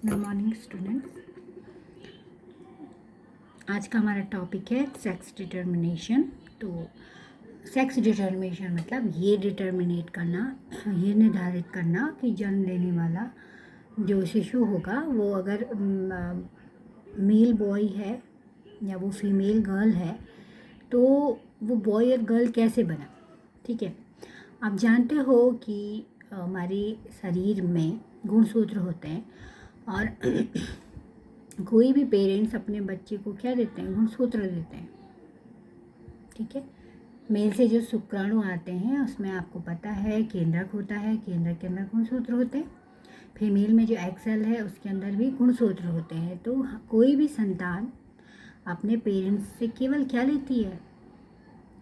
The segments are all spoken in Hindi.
Good morning students. आज का हमारा टॉपिक है सेक्स डिटर्मिनेशन। तो सेक्स डिटर्मिनेशन मतलब ये डिटर्मिनेट करना, ये निर्धारित करना कि जन्म लेने वाला जो शिशु होगा वो अगर मेल बॉय है या वो फीमेल गर्ल है तो वो बॉय और गर्ल कैसे बना। ठीक है, आप जानते हो कि हमारे शरीर में गुणसूत्र होते हैं और कोई भी पेरेंट्स अपने बच्चे को क्या देते हैं, गुणसूत्र देते हैं। ठीक है, मेल से जो शुक्राणु आते हैं उसमें आपको पता है केंद्रक होता है, केंद्रक के अंदर गुणसूत्र होते हैं। फीमेल में जो एक्सेल है उसके अंदर भी गुणसूत्र होते हैं। तो कोई भी संतान अपने पेरेंट्स से केवल क्या लेती है,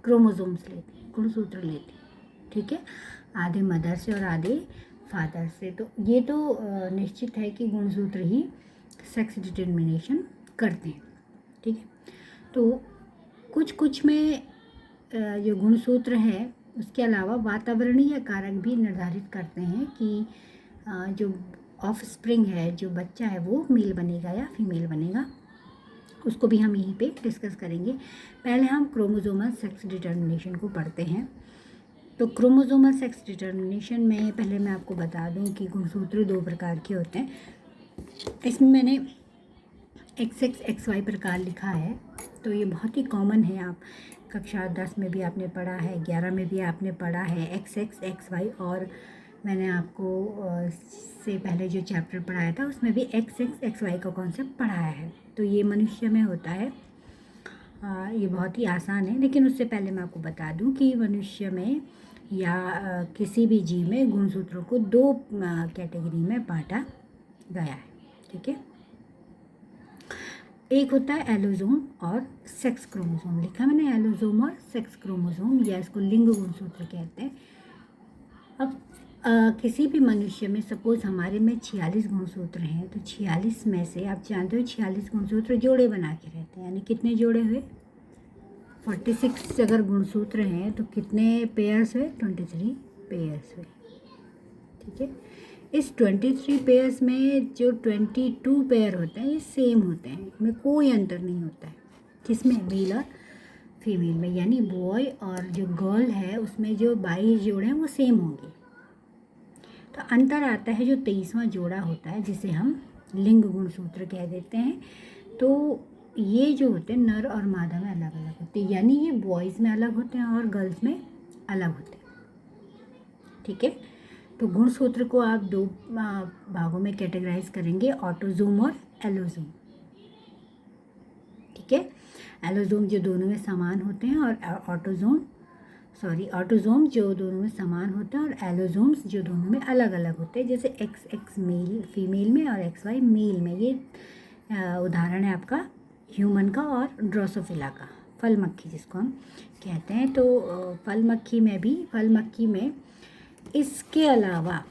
क्रोमोसोम्स लेती है, गुणसूत्र लेती है। ठीक है, आधे मदर से और आधे फादर से। तो ये तो निश्चित है कि गुणसूत्र ही सेक्स डिटर्मिनेशन करते हैं। ठीक है, तो कुछ में जो गुणसूत्र है उसके अलावा वातावरणीय कारक भी निर्धारित करते हैं कि जो ऑफ स्प्रिंग है, जो बच्चा है वो मेल बनेगा या फीमेल बनेगा। उसको भी हम यहीं पे डिस्कस करेंगे। पहले हम क्रोमोसोमल सेक्स डिटर्मिनेशन को पढ़ते हैं। तो क्रोमोसोमल सेक्स डिटर्मिनेशन में पहले मैं आपको बता दूं कि गुणसूत्र दो प्रकार के होते हैं। इसमें मैंने XX XY प्रकार लिखा है, तो ये बहुत ही कॉमन है। आप कक्षा 10 में भी आपने पढ़ा है, 11 में भी आपने पढ़ा है XX XY, और मैंने आपको से पहले जो चैप्टर पढ़ाया था उसमें भी XX XY का कॉन्सेप्ट पढ़ाया है। तो ये मनुष्य में होता है, ये बहुत ही आसान है। लेकिन उससे पहले मैं आपको बता दूं कि मनुष्य में या किसी भी जीव में गुणसूत्रों को दो कैटेगरी में बांटा गया है। ठीक है, एक होता है एलोसोम और सेक्स क्रोमोसोम। लिखा मैंने एलोसोम और सेक्स क्रोमोसोम, या इसको लिंग गुणसूत्र कहते हैं। अब किसी भी मनुष्य में सपोज हमारे में 46 गुणसूत्र हैं, तो 46 में से आप जानते हो 46 गुणसूत्र जोड़े बना के रहते हैं। यानी कितने जोड़े हुए, 46 अगर गुणसूत्र हैं तो कितने पेयर्स हुए, 23 पेयर्स हुए। ठीक है, इस 23 पेयर्स में जो 22 पेयर होते हैं ये सेम होते हैं, इनमें कोई अंतर नहीं होता है। किसमें, मेल और फीमेल में। यानी बॉय और जो गर्ल है उसमें जो 22 जोड़े हैं वो सेम होंगे। तो अंतर आता है जो 23वां जोड़ा होता है, जिसे हम लिंग गुणसूत्र कह देते हैं। तो ये जो होते हैं नर और मादा में अलग अलग होते हैं, यानी ये बॉयज़ में अलग होते हैं और गर्ल्स में अलग होते हैं। ठीक है, तो गुणसूत्र को आप दो भागों में कैटेगराइज करेंगे, ऑटोसोम और एलोसोम। ठीक है, एलोसोम जो दोनों में समान होते हैं और ऑटोसोम जो दोनों में समान होते हैं, और एलोसोम्स जो दोनों में अलग अलग होते हैं। जैसे XX मेल फीमेल में और XY मेल में। ये उदाहरण है आपका ह्यूमन का और ड्रोसोफिला का, फल मक्खी जिसको हम कहते हैं। तो फल मक्खी में इसके अलावा,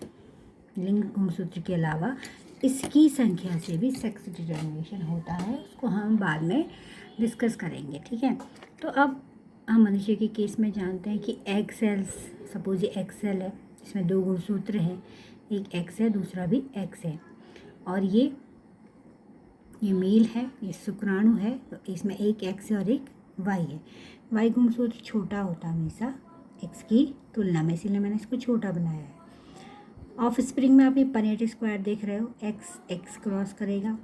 लिंग गुणसूत्र के अलावा इसकी संख्या से भी सेक्स डिटर्मिनेशन होता है, उसको हम बाद में डिस्कस करेंगे। ठीक है, तो अब हम मनुष्य के केस में जानते हैं कि एग सेल्स, सपोज ये एक्स सेल है, इसमें दो गुणसूत्र हैं, एक एक्स है दूसरा भी एक्स है, और ये मेल है, ये शुक्राणु है। तो इसमें एक एक्स है और एक वाई है। वाई गुणसूत्र छोटा होता है हमेशा एक्स की तुलना में, इसीलिए मैंने इसको छोटा बनाया है। ऑफ स्प्रिंग में आप ये पनेट स्क्वायर देख रहे हो, एक्स क्रॉस करेगा,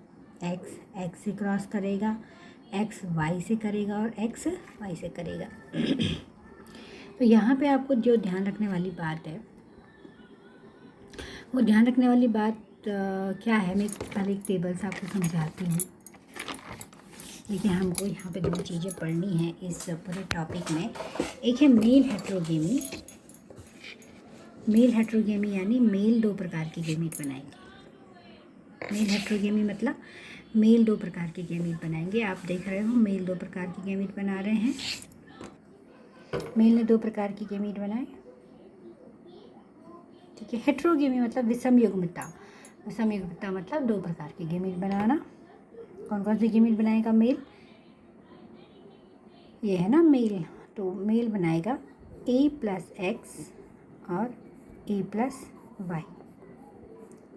एक्स से क्रॉस करेगा, एक्स वाई से करेगा और एक्स वाई से करेगा। तो यहाँ पे आपको जो ध्यान रखने वाली बात है, वो ध्यान रखने वाली बात क्या है, मैं पहले एक टेबल से आपको समझाती हूँ। देखिए, हमको यहाँ पे दो चीज़ें पढ़नी है इस पूरे टॉपिक में। एक है मेल हेट्रोगेमी। मेल हेट्रोगेमी यानी मेल दो प्रकार की गेमीट बनाएंगे। मेल हेट्रोगेमी मतलब मेल दो प्रकार की गेमीट बनाएंगे। आप देख रहे हो मेल दो प्रकार की गेमीट बना रहे हैं। मेल ने दो प्रकार की गेमीट बनाए। ठीक है, हेट्रोगेमी मतलब विषम युग्मता। विषम युग्मता मतलब दो प्रकार की गेमीट बनाना। कौन कौन सी गेमीट बनाएगा मेल, ये है ना मेल। तो मेल बनाएगा A+X और A+Y।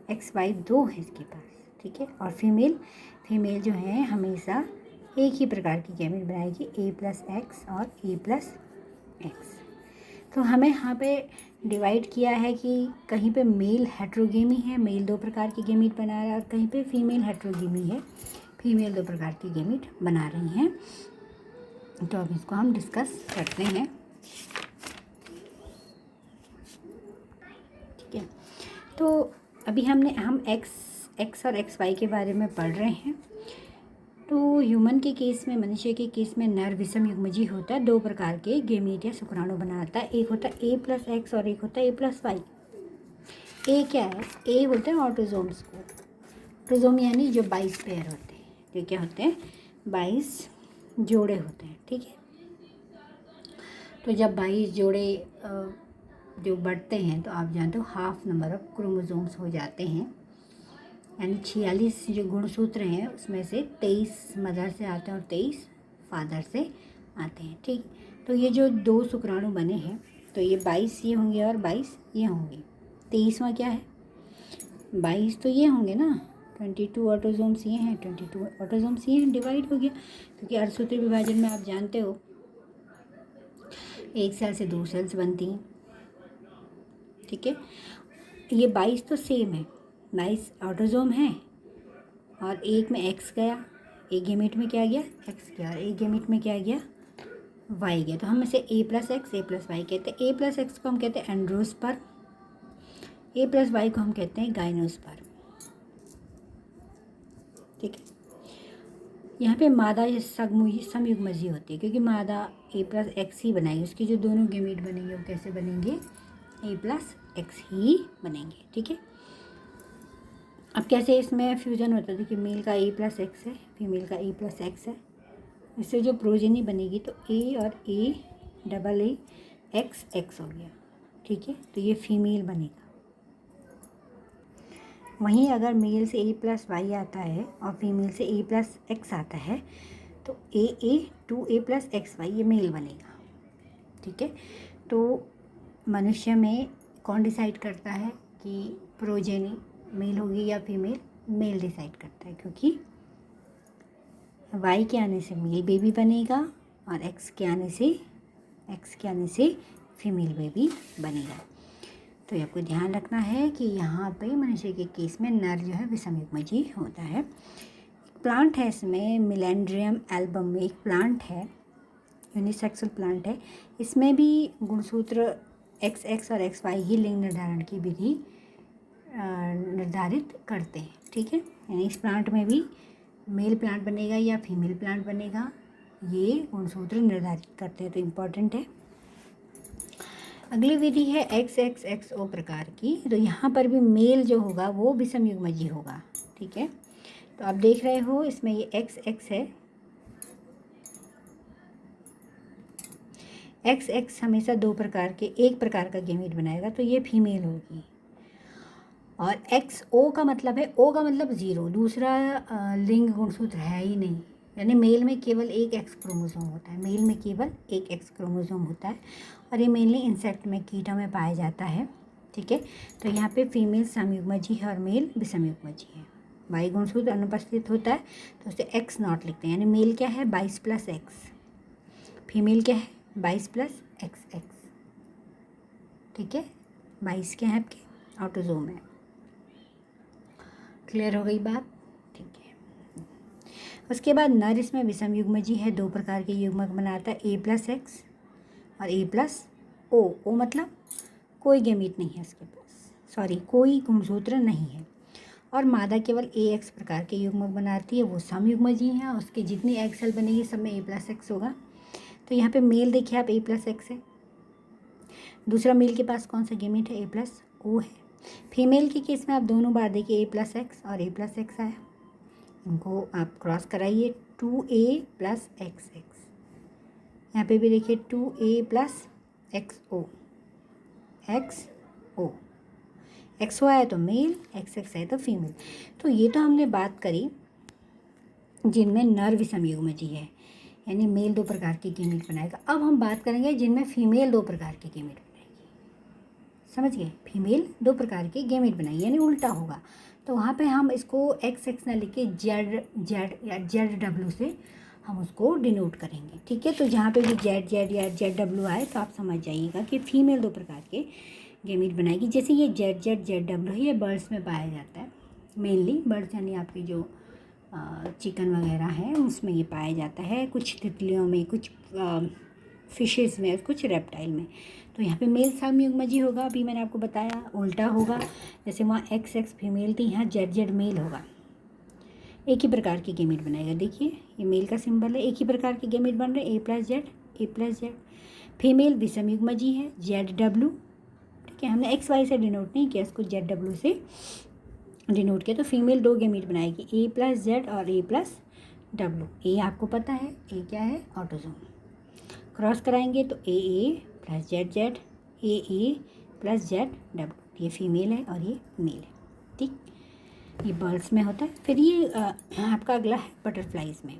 XY दो है इसके पास। ठीक है। और फीमेल जो है हमेशा एक ही प्रकार की गैमेट बनाएगी, A+X और A+X। तो हमें यहाँ पे डिवाइड किया है कि कहीं पे मेल हेट्रोगेमी है, मेल 2 प्रकार की गैमेट बना रहा है, और कहीं पे फीमेल हेट्रोगेमी है, फीमेल 2 प्रकार की गैमेट बना रही हैं। तो अब इसको हम डिस्कस करते हैं, ठीक है। तो अभी हम एक्स और XY के बारे में पढ़ रहे हैं। तो ह्यूमन के केस में, मनुष्य के केस में नर विषम युग्मजीवी होता है, 2 प्रकार के गेमीट या शुक्राणु बनाता है। एक होता है A+X और एक होता है A+Y। ए क्या है? ए बोलते हैं ऑटोजोम्स को। ऑटोजोम यानी जो 22 पेयर होते हैं, जो क्या होते हैं? 22 जोड़े होते हैं, ठीक है। तो जब 22 जोड़े जो बढ़ते हैं तो आप जानते हो हाफ नंबर ऑफ क्रोमोजोम्स हो जाते हैं, यानी 46 जो गुणसूत्र हैं उसमें से 23 मदर से आते हैं और 23 फादर से आते हैं, ठीक। तो ये जो 2 शुक्राणु बने हैं, तो ये 22 ये होंगे और 22 ये होंगे। 23वां क्या है? 22 तो ये होंगे ना, 22 ऑटोजोम्स ये हैं, 22 ऑटोजोम्स ये हैं, डिवाइड हो गया। क्योंकि अर्धसूत्रीय विभाजन में आप जानते हो एक सेल से 2 सेल्स बनती हैं, ठीक है। ये 22 तो सेम है, 22 ऑटोजोम है, और एक में एक्स गया, एक गैमेट में क्या गया? एक्स गया, और एक गैमेट में क्या गया? वाई गया। तो हम इसे A+X A+Y कहते हैं। A+X को हम कहते हैं एंड्रोस्पर्म, A+Y को हम कहते हैं गाइनोस्पर्म, ठीक है। यहाँ पे मादा समयुग्मजीवी होती है, क्योंकि मादा A+X ही बनाएगी, उसके जो दोनों गैमेट बनेंगे वो कैसे बनेंगे? A+X ही बनेंगे, ठीक है। अब कैसे इसमें फ्यूजन होता है? देखिए, मेल का A+X है, फीमेल का A+X है, इससे जो प्रोजेनी बनेगी तो A और A+A XX हो गया, ठीक है। तो ये फीमेल बनेगा। वहीं अगर मेल से A+Y आता है और फीमेल से A+X आता है तो AA2A+XY ये मेल बनेगा, ठीक है। तो मनुष्य में कौन डिसाइड करता है कि प्रोजेनी मेल होगी या फीमेल? मेल डिसाइड करता है, क्योंकि Y के आने से मेल बेबी बनेगा और X के आने से फीमेल बेबी बनेगा। तो आपको ध्यान रखना है कि यहाँ पे मनुष्य के केस में नर जो है विषम युग्मजीवी होता है। एक प्लांट है, इसमें मिलेंड्रियम एल्बम में एक प्लांट है, यूनिसेक्सुअल प्लांट है। इसमें भी गुणसूत्र XX और XY ही लिंग निर्धारण की विधि निर्धारित करते हैं, ठीक है। यानी इस प्लांट में भी मेल प्लांट बनेगा या फीमेल प्लांट बनेगा, ये गुणसूत्र निर्धारित करते हैं, तो इम्पॉर्टेंट है। अगली विधि है XXXO प्रकार की। तो यहाँ पर भी मेल जो होगा वो विषम युग्मजीवी होगा, ठीक है। तो आप देख रहे हो इसमें ये XX है, XX हमेशा 2 प्रकार के, एक प्रकार का गैमेट बनाएगा, तो ये फीमेल होगी। और XO का मतलब है, O का मतलब 0, दूसरा लिंग गुणसूत्र है ही नहीं, यानी मेल में केवल एक एक्स क्रोमोसोम होता है, मेल में केवल एक एक्स क्रोमोसोम होता है, और ये मेनली इंसेक्ट में, कीटों में पाया जाता है, ठीक है। तो यहाँ पे फीमेल समयुग्मजीवी है और मेल विषमयुग्मजीवी है। वाई गुणसूत्र अनुपस्थित होता है तो उसे X0 लिखते हैं, यानी मेल क्या है? 22+X, फीमेल क्या है? 22+XX, ठीक है। 22 क्या है आपके? ऑटोजोम है। क्लियर हो गई बात? ठीक है। उसके बाद नर इसमें विषम युग्मजीवी है, 2 प्रकार के युग्मक बनाता है, A+X और A+O। O मतलब कोई गैमेट नहीं है इसके पास, सॉरी कोई गुणसूत्र नहीं है। और मादा केवल AX प्रकार के युग्मक बनाती है, वो समयुग्मजीवी है, उसकी जितनी एक्स सेल बनेगी सब में A+X होगा। तो यहाँ पे मेल देखिए आप A+X है, दूसरा मेल के पास कौन सा गैमेट है? A+O है। फीमेल के केस में आप दोनों बार देखिए A+X और A+X आया, इनको आप क्रॉस कराइए, 2A+XX। यहाँ पे भी देखिए 2A+XO, XO, XO आया तो मेल, XX आया तो फीमेल। तो ये तो हमने बात करी जिनमें नर विषम युग्मजीवी है, यानी मेल 2 प्रकार के गैमेट बनाएगा। अब हम बात करेंगे जिनमें फीमेल 2 प्रकार के गैमेट, समझ गए? फीमेल 2 प्रकार के गैमेट बनाएगी, यानी उल्टा होगा। तो वहाँ पे हम इसको एक्स एक्स ना लिख के जेड जेड या जेड डब्ल्यू से हम उसको डिनोट करेंगे, ठीक है। तो जहाँ पे भी जेड जेड या जेड डब्ल्यू आए तो आप समझ जाइएगा कि फीमेल 2 प्रकार के गेमीट बनाएगी। जैसे ये जेड जेड जेड डब्ल्यू है, ये बर्ड्स में पाया जाता है, मेनली बर्ड्स यानी आपकी जो चिकन वगैरह है उसमें ये पाया जाता है, कुछ तितलियों में, कुछ फिशेस में, कुछ रेप्टाइल में। तो यहाँ पे मेल समयुग्मजी होगा, अभी मैंने आपको बताया। उल्टा होगा, जैसे वहाँ एक्स एक्स फीमेल थी, यहाँ जेड जेड मेल होगा। एक ही प्रकार की गेमीट बनाएगा। देखिए ये मेल का सिंबल है, एक ही प्रकार के गेमीट बन रहे हैं, ए प्लस जेड। फीमेल विषमयुग्मजी है, जेड डब्ल्यू, ठीक है। हमने एक्स वाई से डिनोट नहीं किया, इसको जेड डब्ल्यू से डिनोट किया। तो फीमेल 2 गेमीट बनाएगी, ए प्लस जेड और ए प्लस डब्ल्यू। ए आपको पता है, ए क्या है, ऑटोजोम। क्रॉस कराएंगे तो ए प्लस जेड जेड, ए प्लस जेड डब्ल्यू। ये फीमेल है और ये मेल है, ठीक। ये बर्ड्स में होता है। फिर ये आपका अगला है बटरफ्लाइज में,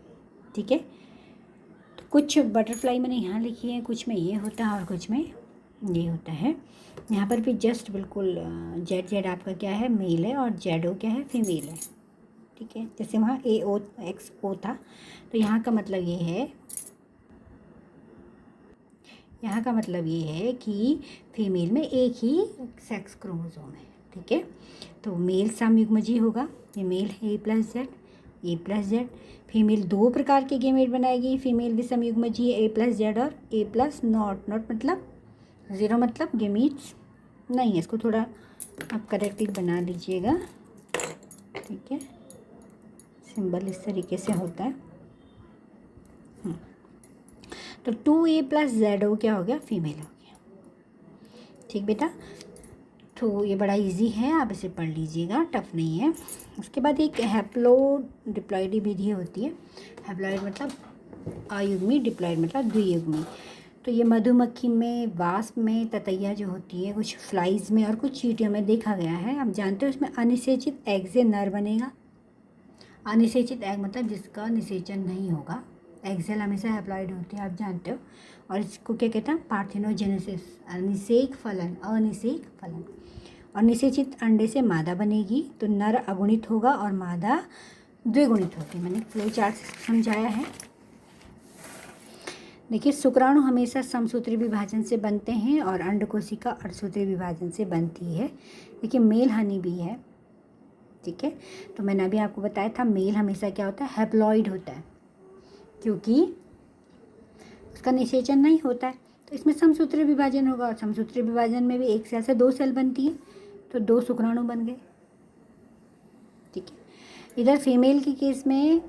ठीक है। तो कुछ बटरफ्लाई मैंने यहाँ लिखी है, कुछ में ये होता है और कुछ में ये होता है। यहाँ पर भी जस्ट बिल्कुल जेड जेड आपका क्या है, मेल है, और जेड ओ क्या है, फीमेल है, ठीक है। जैसे वहाँ ए ओ एक्स ओ था, तो यहाँ का मतलब ये है, यहाँ का मतलब ये है कि फीमेल में एक ही सेक्स क्रोमोसोम है, ठीक है। तो मेल समयुग्मजी होगा, ये मेल है ए प्लस जेड। फीमेल 2 प्रकार के गेमेट बनाएगी, फीमेल विषमयुग्मजी है, ए प्लस जेड और ए प्लस नॉट मतलब 0 मतलब गेमीट्स नहीं है। इसको थोड़ा आप करेक्टली बना लीजिएगा, ठीक है। सिंबल इस तरीके से होता है। तो 2A प्लस ZO क्या हो गया, फीमेल हो गया, ठीक बेटा। तो ये बड़ा इजी है, आप इसे पढ़ लीजिएगा, टफ नहीं है। उसके बाद एक हैप्लोइड डिप्लॉइडी विधि होती है। हैप्लॉइड मतलब अयुग्मी, डिप्लॉइड मतलब द्वियुग्मी। तो ये मधुमक्खी में, वास्प में, ततैया जो होती है, कुछ फ्लाइज में और कुछ चींटियों में देखा गया है। आप जानते हो इसमें अनिषेचित एग से नर बनेगा। अनिषेचित एग मतलब जिसका निषेचन नहीं होगा। एग्जेल हमेशा हैप्लॉइड होती है, आप जानते हो। और इसको क्या कहते हैं, पार्थिनोजेनेसिस, अनिषेक फलन, अनिषेक फलन। और निषेचित अंडे से मादा बनेगी, तो नर अगुणित होगा और मादा द्विगुणित होगी। मैंने फ्लो चार्ट समझाया है। देखिए शुक्राणु हमेशा समसूत्री विभाजन से बनते हैं और अंडकोशिका अर्धसूत्री विभाजन से बनती है। देखिए मेल हनी भी है, ठीक है। तो मैंने अभी आपको बताया था मेल हमेशा क्या होता है, हैप्लॉइड होता है, क्योंकि उसका निषेचन नहीं होता है। तो इसमें समसूत्री विभाजन होगा, और समसूत्री विभाजन में भी एक सेल से 2 सेल बनती है, तो 2 शुक्राणु बन गए, ठीक है। इधर फीमेल के केस में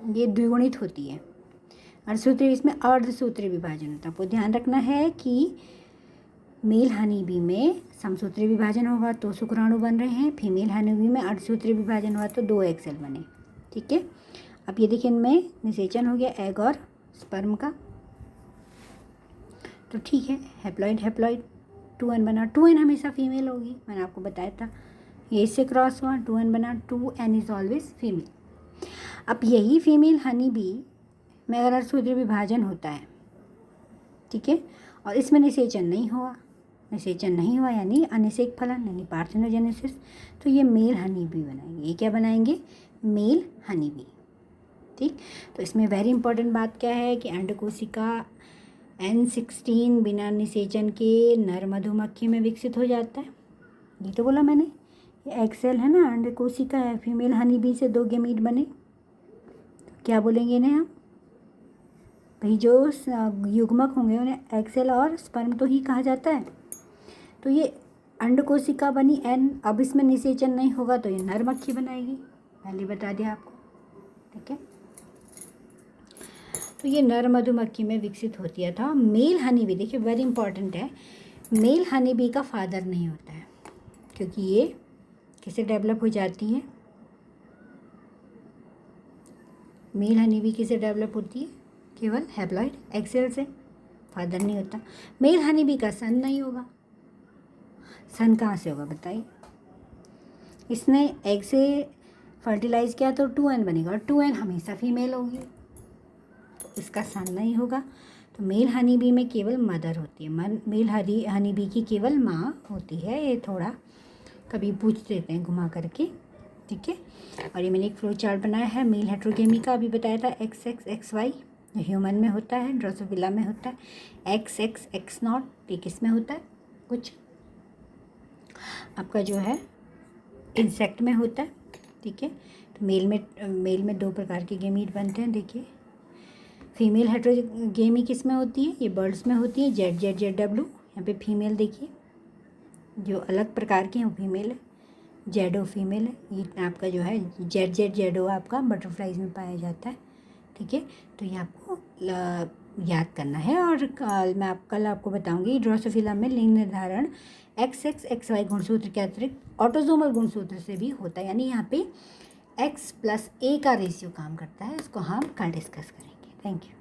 ये द्विगुणित होती है। अर्धसूत्री, इसमें अर्धसूत्री विभाजन होता है। आपको ध्यान रखना है कि मेल हनी बी में समसूत्री विभाजन होगा तो शुक्राणु बन रहे हैं, फीमेल हनी बी में अर्धसूत्री विभाजन हुआ तो 2 एग सेल बने, ठीक है। अब ये देखिए इनमें निषेचन हो गया एग और स्पर्म का, तो ठीक है। हैप्लॉइड 2n बना, 2n हमेशा फीमेल होगी, मैंने आपको बताया था। ये इससे क्रॉस हुआ, 2n बना, 2n इज ऑलवेज फीमेल। अब यही फीमेल हनी बी में अगर अर्धसूत्री विभाजन होता है, ठीक है, और इसमें निषेचन नहीं हुआ यानी अनिषेक फलन यानी पार्थिनोजेनेसिस, तो ये मेल हनी बी बनाएंगे। ये क्या बनाएंगे, मेल हनी बी, ठीक। तो इसमें वेरी इंपॉर्टेंट बात क्या है कि अंडकोशिका N16 बिना निषेचन के नर मधुमक्खी में विकसित हो जाता है। ये तो बोला मैंने, ये एक्सेल है ना, अंडकोशिका है, फीमेल हनी बी से 2 गेमीट बने, तो क्या बोलेंगे इन्हें हम, भाई जो युग्मक होंगे उन्हें एक्सेल और स्पर्म तो ही कहा जाता है। तो ये अंडकोशिका बनी N, अब इसमें निषेचन नहीं होगा तो ये नर मक्खी बनाएगी, पहले बता दिया आपको, ठीक है। तो ये नर मधुमक्खी में विकसित होती है था। मेल हनी बी, देखिए वेरी इंपॉर्टेंट है, मेल हनी बी का फादर नहीं होता है, क्योंकि ये कैसे डेवलप हो जाती है, मेल हनी बी किसे डेवलप होती है, केवल हैप्लॉइड एक्सेल से, फादर नहीं होता। मेल हनी बी का सन नहीं होगा, सन कहाँ से होगा बताइए। इसने एग से फर्टिलाइज किया तो 2n बनेगा, और 2n हमेशा फीमेल होगी, तो इसका सन नहीं होगा। तो मेल हनी बी में केवल मदर होती है, मेल हनी बी की केवल माँ होती है। ये थोड़ा कभी पूछ देते हैं घुमा करके, ठीक है। और ये मैंने एक फ्लो चार्ट बनाया है मेल हेट्रोगेमी का, अभी बताया था XX XY ह्यूमन में होता है, ड्रोसोफिला में होता है, XX X0 ये किस में होता है, कुछ आपका जो है इंसेक्ट में होता है, ठीक है। तो मेल में 2 प्रकार के गेमीट बनते हैं, देखिए। फीमेल हेट्रोगेमी किस में होती है, ये बर्ड्स में होती है, ZZZW। यहाँ पे फीमेल देखिए, जो अलग प्रकार की है वो फीमेल है, जेडो फीमेल है। ये आपका जो है जेडो आपका बटरफ्लाइज में पाया जाता है, ठीक है। तो ये आपको याद करना है। और कल आपको बताऊंगी ड्रोसोफिला में लिंग निर्धारण XX XY गुणसूत्र के अतिरिक्त ऑटोसोमल गुणसूत्र से भी होता है, यानी यहाँ पे X+A का रेशियो काम करता है, इसको हम कल डिस्कस करेंगे। Thank you.